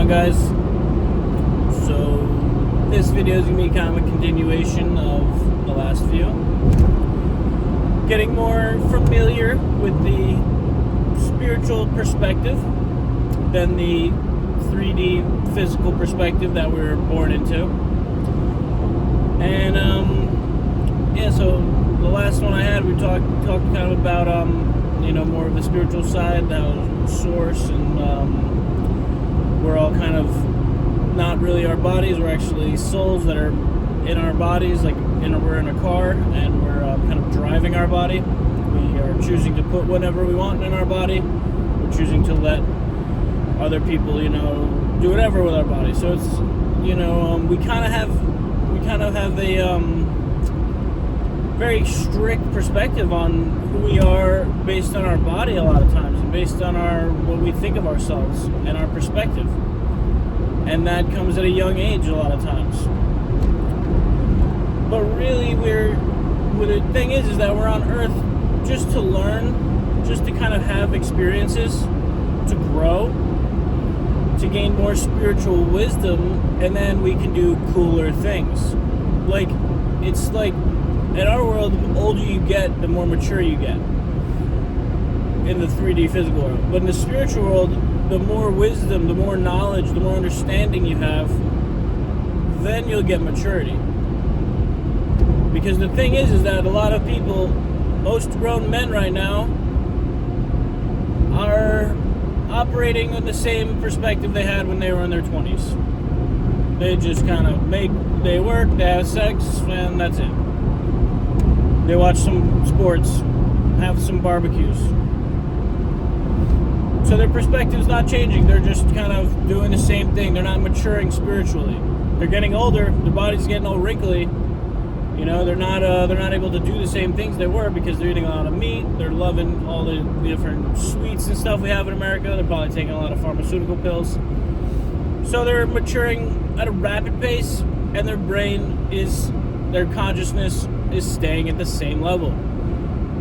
on, guys? So this video is going to be kind of a continuation of the last few. Getting more familiar with the spiritual perspective than the 3D physical perspective that we were born into. And so the last one I had, we talked kind of about more of the spiritual side, that was source, and we're all kind of not really our bodies. We're actually souls that are in our bodies, like we're in a car and we're kind of driving our body. We are choosing to put whatever we want in our body. We're choosing to let other people, do whatever with our body. So it's, we kind of have a very strict perspective on who we are based on our body a lot of times, and based on what we think of ourselves and our perspective. And that comes at a young age a lot of times. But really, the thing is that we're on Earth just to learn, just to kind of have experiences, to grow, to gain more spiritual wisdom, and then we can do cooler things. It's like, in our world, the older you get, the more mature you get in the 3D physical world. But in the spiritual world, the more wisdom, the more knowledge, the more understanding you have, then you'll get maturity. Because the thing is that a lot of people, most grown men right now, are operating in the same perspective they had when they were in their 20s. They just kind of they work, they have sex, and that's it. They watch some sports, have some barbecues. So their perspective's not changing. They're just kind of doing the same thing. They're not maturing spiritually. They're getting older. Their body's getting all wrinkly. They're not able to do the same things they were, because they're eating a lot of meat. They're loving all the different sweets and stuff we have in America. They're probably taking a lot of pharmaceutical pills. So they're maturing at a rapid pace, and their their consciousness is staying at the same level.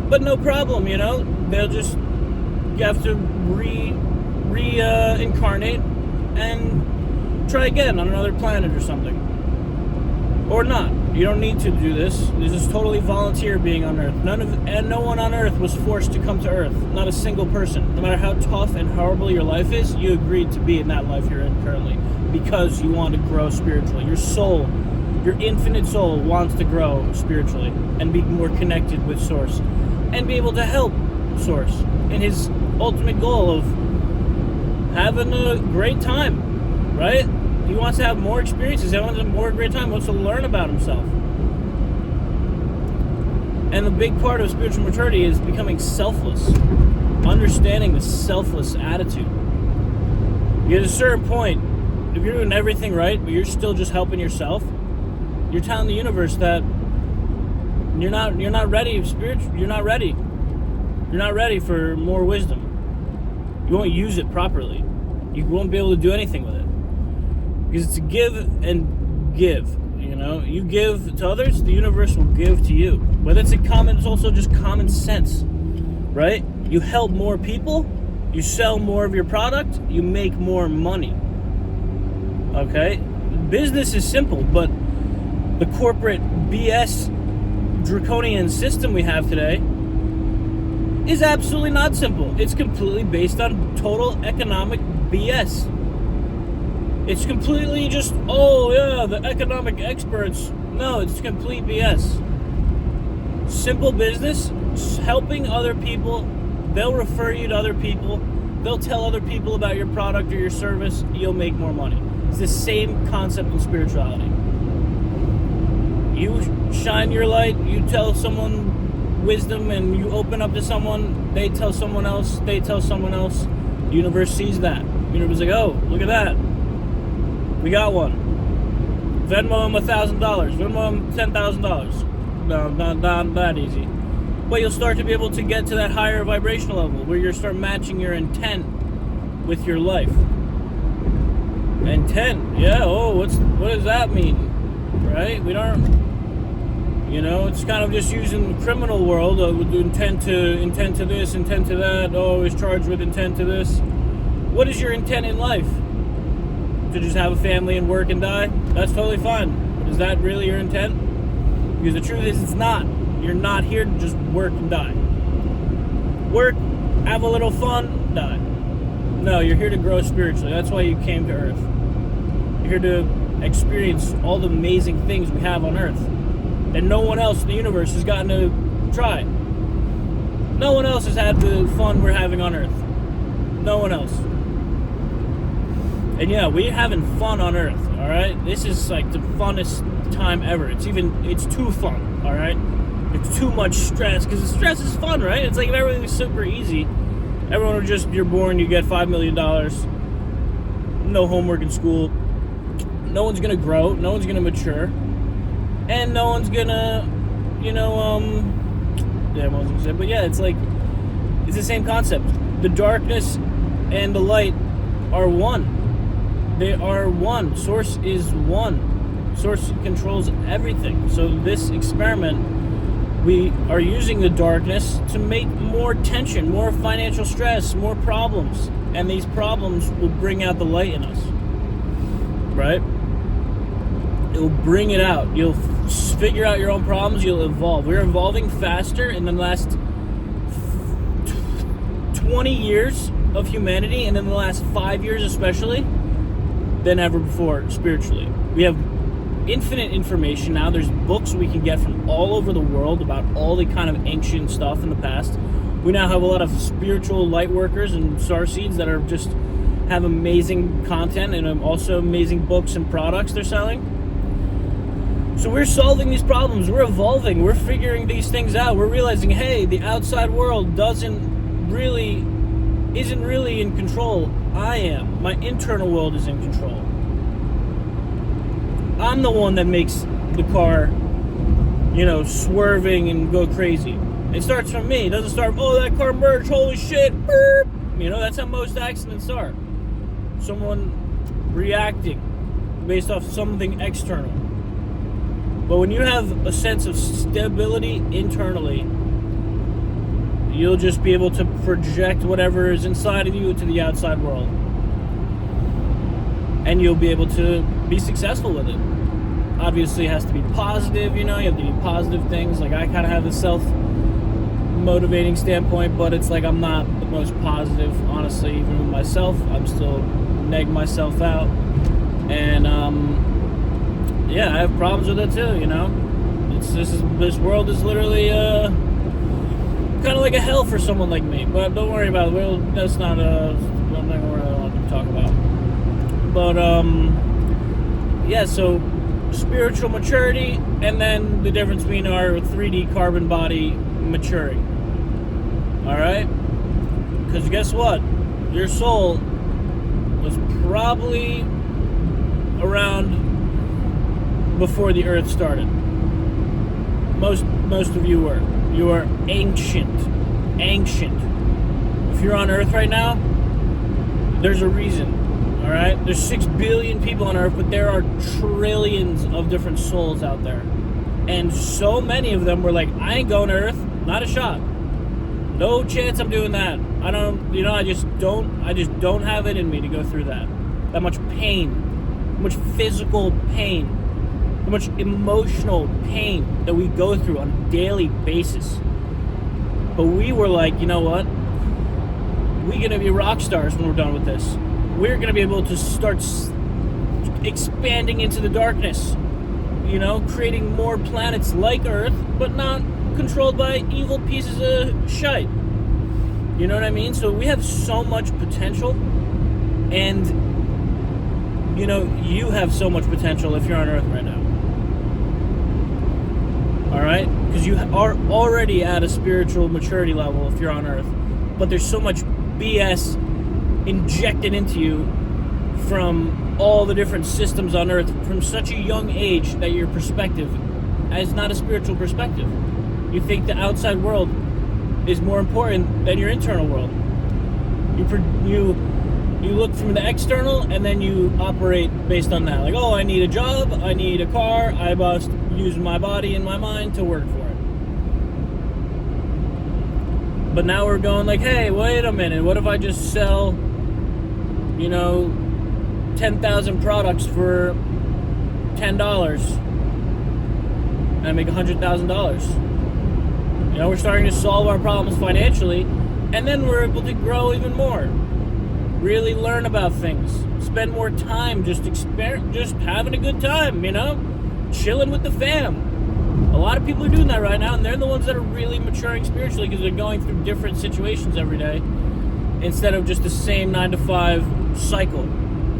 But no problem, they'll just, you have to reincarnate and try again on another planet or something. Or not. You don't need to do this. This is totally volunteer being on Earth. No one on Earth was forced to come to Earth. Not a single person. No matter how tough and horrible your life is, you agreed to be in that life you're in currently, because you want to grow spiritually. Your soul, your infinite soul, wants to grow spiritually and be more connected with Source, and be able to help Source in his ultimate goal of having a great time, right? He wants to have more experiences. He wants to have more great time. He wants to learn about himself. And the big part of spiritual maturity is becoming selfless, understanding the selfless attitude. You get a certain point, if you're doing everything right, but you're still just helping yourself, you're telling the universe that you're not ready spiritual. You're not ready. You're not ready for more wisdom. You won't use it properly. You won't be able to do anything with it. Because it's a give and give, You give to others, the universe will give to you. Whether it's it's also just common sense, right? You help more people, you sell more of your product, you make more money. Okay? Business is simple, but the corporate BS draconian system we have today is absolutely not simple. It's completely based on total economic BS. It's completely just, the economic experts. No, it's complete BS. Simple business, helping other people. They'll refer you to other people. They'll tell other people about your product or your service. You'll make more money. It's the same concept in spirituality. You shine your light, you tell someone wisdom, and you open up to someone, they tell someone else, they tell someone else. The universe sees that. The universe is like, oh, look at that. We got one. Venmo him $1,000. Venmo him $10,000. No, not that easy. But you'll start to be able to get to that higher vibrational level where you start matching your intent with your life. Intent, yeah. What does that mean? Right? We don't. It's kind of just using the criminal world with intent to this, intent to that. Oh, is charged with intent to this. What is your intent in life? to just have a family and work and die, that's totally fine. But is that really your intent? Because the truth is, it's not. You're not here to just work and die. Work, have a little fun, die. No, you're here to grow spiritually. That's why you came to Earth. You're here to experience all the amazing things we have on Earth. And no one else in the universe has gotten to try. No one else has had the fun we're having on Earth. No one else. And yeah, we're having fun on Earth, alright? This is like the funnest time ever. It's too fun, alright? It's too much stress, because stress is fun, right? It's like if everything was super easy, everyone would just, you're born, you get $5 million, no homework in school, no one's gonna grow, no one's gonna mature, and no one's gonna, but yeah, it's like, it's the same concept. The darkness and the light are one. They are one. Source is one. Source controls everything. So this experiment, we are using the darkness to make more tension, more financial stress, more problems. And these problems will bring out the light in us. Right? It will bring it out. You'll figure out your own problems. You'll evolve. We're evolving faster in the last 20 years of humanity, and in the last 5 years especially, than ever before spiritually. We have infinite information now. There's books we can get from all over the world about all the kind of ancient stuff in the past. We now have a lot of spiritual light workers and starseeds that are just have amazing content and also amazing books and products they're selling. So we're solving these problems. We're evolving. We're figuring these things out. We're realizing, hey, the outside world isn't really in control. I am. My internal world is in control. I'm the one that makes the car, swerving and go crazy. It starts from me. It doesn't start, that car merged, holy shit, burp. That's how most accidents start. Someone reacting based off something external. But when you have a sense of stability internally, you'll just be able to project whatever is inside of you to the outside world. And you'll be able to be successful with it. Obviously, it has to be positive, you have to do positive things. Like, I kind of have a self-motivating standpoint, but it's like I'm not the most positive, honestly, even with myself. I'm still negging myself out. And, yeah, I have problems with it too, This world is literally, kind of like a hell for someone like me, but don't worry about it. That's not something I want to talk about. But yeah. So spiritual maturity, and then the difference between our 3D carbon body maturing. All right, because guess what? Your soul was probably around before the Earth started. Most of you were. You are ancient. If you're on Earth right now, there's a reason, all right? There's 6 billion people on Earth, but there are trillions of different souls out there. And so many of them were like, I ain't going to Earth, not a shot. No chance I'm doing that. I just don't have it in me to go through that. That much pain, that much physical pain, how much emotional pain that we go through on a daily basis. But we were like, you know what? We're going to be rock stars when we're done with this. We're going to be able to start expanding into the darkness. Creating more planets like Earth, but not controlled by evil pieces of shite. You know what I mean? So we have so much potential. And, you have so much potential if you're on Earth right now. Alright? Because you are already at a spiritual maturity level if you're on Earth. But there's so much BS injected into you from all the different systems on Earth from such a young age that your perspective is not a spiritual perspective. You think the outside world is more important than your internal world. You look from the external, and then you operate based on that. Like, I need a job, I need a car, I must use my body and my mind to work for it. But now we're going like, hey, wait a minute, what if I just sell, 10,000 products for $10 and I make $100,000. You know, we're starting to solve our problems financially, and then we're able to grow even more. Really learn about things. Spend more time just having a good time, you know? Chilling with the fam. A lot of people are doing that right now, and they're the ones that are really maturing spiritually because they're going through different situations every day instead of just the same 9-to-5 cycle.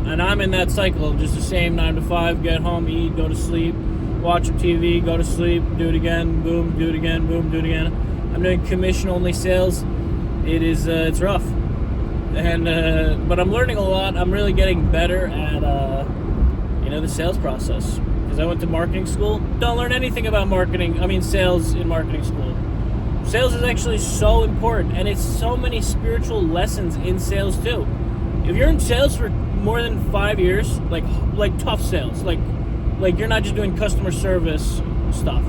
And I'm in that cycle of just the same 9-to-5, get home, eat, go to sleep, watch some TV, go to sleep, do it again, boom, do it again, boom, do it again. I'm doing commission-only sales. It's rough. And but I'm learning a lot. I'm really getting better at the sales process. Because I went to marketing school. Don't learn anything about sales in marketing school. Sales is actually so important, and it's so many spiritual lessons in sales too. If you're in sales for more than 5 years, like tough sales, like you're not just doing customer service stuff.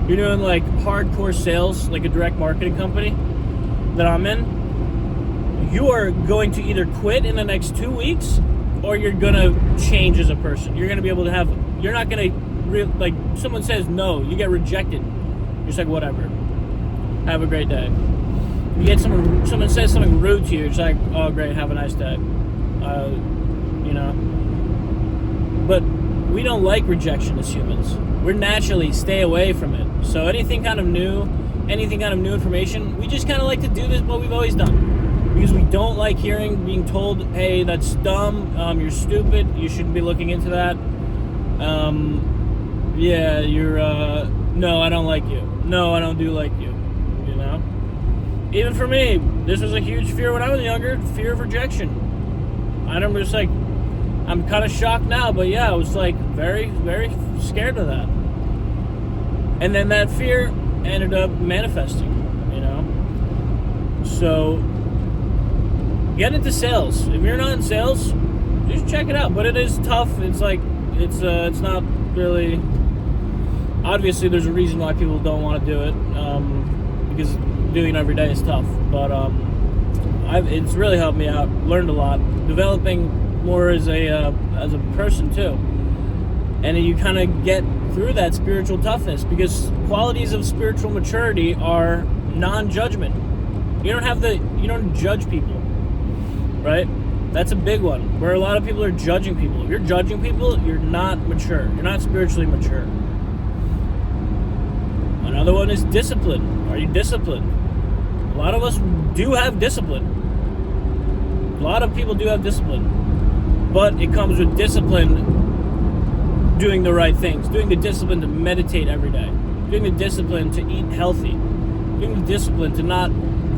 You're doing like hardcore sales, like a direct marketing company that I'm in. You are going to either quit in the next 2 weeks, or you're gonna change as a person. You're gonna be able to have. You're not gonna like someone says no, you get rejected. You're just like whatever. Have a great day. You get someone says something rude to you. You're just like, oh great, have a nice day. But we don't like rejection as humans. We're naturally stay away from it. So anything kind of new information, we just kind of like to do this what we've always done. Because we don't like being told, hey, that's dumb, you're stupid, you shouldn't be looking into that. No, I don't like you. No, I don't do like you. You know? Even for me, this was a huge fear when I was younger, fear of rejection. I'm kind of shocked now, but yeah, I was like very, very scared of that. And then that fear ended up manifesting, you know? So, get into sales. If you're not in sales, just check it out. But it is tough. It's not really... Obviously, there's a reason why people don't want to do it, because doing it every day is tough. But it's really helped me out. Learned a lot. Developing more as a person too. And you kind of get through that spiritual toughness, because qualities of spiritual maturity are non-judgment. You don't judge people, right? That's a big one, where a lot of people are judging people. If you're judging people, you're not mature. You're not spiritually mature. Another one is discipline. Are you disciplined? A lot of us do have discipline. A lot of people do have discipline. But it comes with discipline, doing the right things. Doing the discipline to meditate every day. Doing the discipline to eat healthy. Doing the discipline to not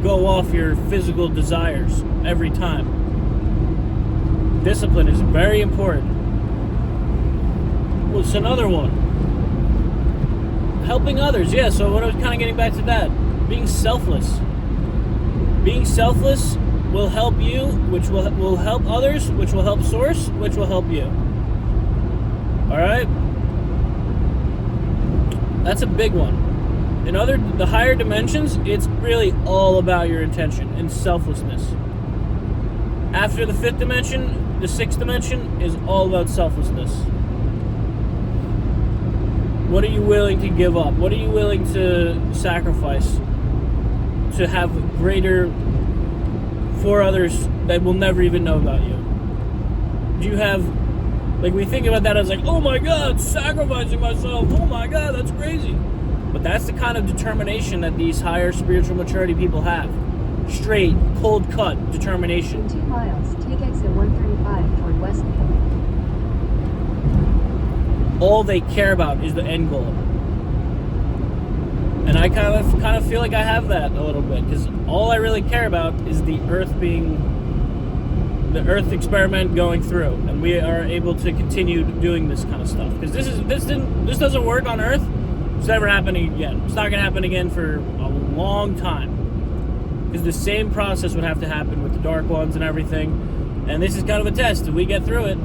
go off your physical desires every time. Discipline is very important. What's another one? Helping others. Yeah, so what I was kind of getting back to that. Being selfless. Being selfless will help you, which will help others, which will help Source, which will help you. Alright? That's a big one. In the higher dimensions, it's really all about your intention and selflessness. After the 5th dimension, the 6th dimension is all about selflessness. What are you willing to give up? What are you willing to sacrifice to have greater for others that will never even know about you? Do you have, we think about that as like, oh my God, sacrificing myself. Oh my God, that's crazy. But that's the kind of determination that these higher spiritual maturity people have. Straight, cold cut determination. In 2 miles, take exit 135 toward Westfield. All they care about is the end goal. And I kind of feel like I have that a little bit, because all I really care about is the Earth experiment going through, and we are able to continue doing this kind of stuff. Because this doesn't work on Earth. It's never happening again. It's not going to happen again for a long time. Because the same process would have to happen with the Dark Ones and everything. And this is kind of a test. If we get through it,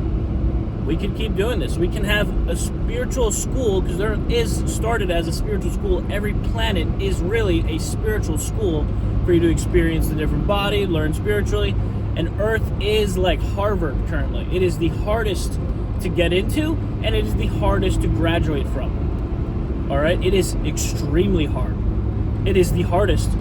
we can keep doing this. We can have a spiritual school, because there is started as a spiritual school. Every planet is really a spiritual school for you to experience the different body, learn spiritually. And Earth is like Harvard currently. It is the hardest to get into, and it is the hardest to graduate from. All right? It is extremely hard. It is the hardest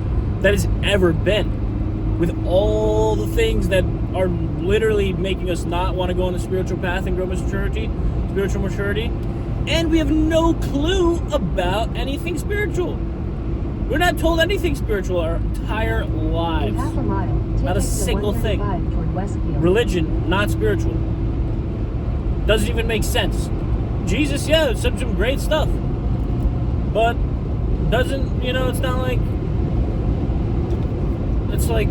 that has ever been. With all the things that are literally making us not want to go on the spiritual path and grow spiritual maturity. And we have no clue about anything spiritual. We're not told anything spiritual our entire lives. In half a mile, take Not a exit single thing. 135 toward Westfield. Religion, not spiritual. Doesn't even make sense. Jesus, yeah, said some great stuff. But doesn't, it's not like... It's like,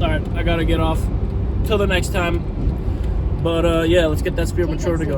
Alright, I gotta get off. Till the next time. But, yeah, let's get that spirit Take maturity exit going.